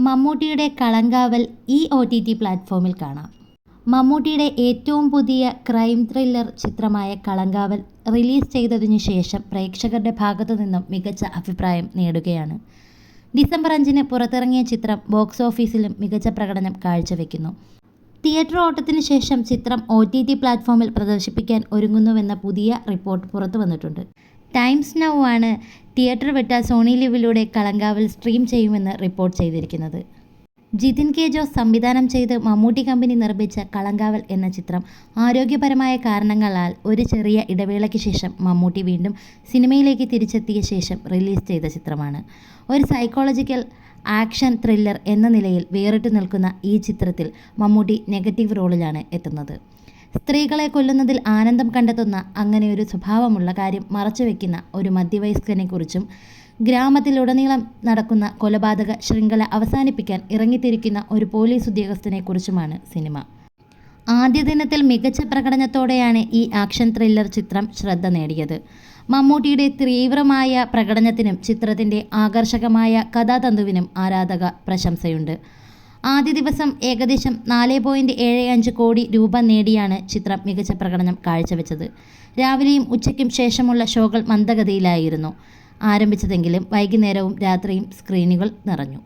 മമ്മൂട്ടിയുടെ കളങ്കാവൽ ഈ OTT പ്ലാറ്റ്ഫോമിൽ കാണാം. മമ്മൂട്ടിയുടെ ഏറ്റവും പുതിയ ക്രൈം ത്രില്ലർ ചിത്രമായ കളങ്കാവൽ റിലീസ് ചെയ്തതിനു ശേഷം പ്രേക്ഷകരുടെ ഭാഗത്തു നിന്നും മികച്ച അഭിപ്രായം നേടുകയാണ്. ഡിസംബർ 5-ന് പുറത്തിറങ്ങിയ ചിത്രം ബോക്സ് ഓഫീസിലും മികച്ച പ്രകടനം കാഴ്ചവെക്കുന്നു. തിയേറ്റർ ഓട്ടത്തിനു ശേഷം ചിത്രം OTT പ്ലാറ്റ്ഫോമിൽ പ്രദർശിപ്പിക്കാൻ ഒരുങ്ങുന്നുവെന്ന പുതിയ റിപ്പോർട്ട് പുറത്തുവന്നിട്ടുണ്ട്. ടൈംസ് നൗ ആണ് തിയേറ്റർ വിട്ട സോണി ലിവിലൂടെ കളങ്കാവൽ സ്ട്രീം ചെയ്യുമെന്ന് റിപ്പോർട്ട് ചെയ്തിരിക്കുന്നത്. ജിതിൻ കെ ജോസ് സംവിധാനം ചെയ്ത് മമ്മൂട്ടി കമ്പനി നിർമ്മിച്ച കളങ്കാവൽ എന്ന ചിത്രം ആരോഗ്യപരമായ കാരണങ്ങളാൽ ഒരു ചെറിയ ഇടവേളയ്ക്ക് ശേഷം മമ്മൂട്ടി വീണ്ടും സിനിമയിലേക്ക് തിരിച്ചെത്തിയ ശേഷം റിലീസ് ചെയ്ത ചിത്രമാണ്. ഒരു സൈക്കോളജിക്കൽ ആക്ഷൻ ത്രില്ലർ എന്ന നിലയിൽ വേറിട്ട് നിൽക്കുന്ന ഈ ചിത്രത്തിൽ മമ്മൂട്ടി നെഗറ്റീവ് റോളിലാണ് എത്തുന്നത്. സ്ത്രീകളെ കൊല്ലുന്നതിൽ ആനന്ദം കണ്ടെത്തുന്ന അങ്ങനെയൊരു സ്വഭാവമുള്ള കാര്യം മറച്ചുവെക്കുന്ന ഒരു മധ്യവയസ്കനെക്കുറിച്ചും ഗ്രാമത്തിലുടനീളം നടക്കുന്ന കൊലപാതക ശൃംഖല അവസാനിപ്പിക്കാൻ ഇറങ്ങിത്തിരിക്കുന്ന ഒരു പോലീസ് ഉദ്യോഗസ്ഥനെക്കുറിച്ചുമാണ് സിനിമ. ആദ്യ ദിനത്തിൽ മികച്ച പ്രകടനത്തോടെയാണ് ഈ ആക്ഷൻ ത്രില്ലർ ചിത്രം ശ്രദ്ധ നേടിയത്. മമ്മൂട്ടിയുടെ തീവ്രമായ പ്രകടനത്തിനും ചിത്രത്തിൻ്റെ ആകർഷകമായ കഥാതന്തുവിനും ആരാധക പ്രശംസയുണ്ട്. ആദ്യ ദിവസം ഏകദേശം 4.75 കോടി രൂപ നേടിയാണ് ചിത്രം മികച്ച പ്രകടനം കാഴ്ചവെച്ചത്. രാവിലെയും ഉച്ചയ്ക്കും ശേഷമുള്ള ഷോകൾ മന്ദഗതിയിലായിരുന്നു ആരംഭിച്ചതെങ്കിലും വൈകുന്നേരവും രാത്രിയും സ്ക്രീനുകൾ നിറഞ്ഞു.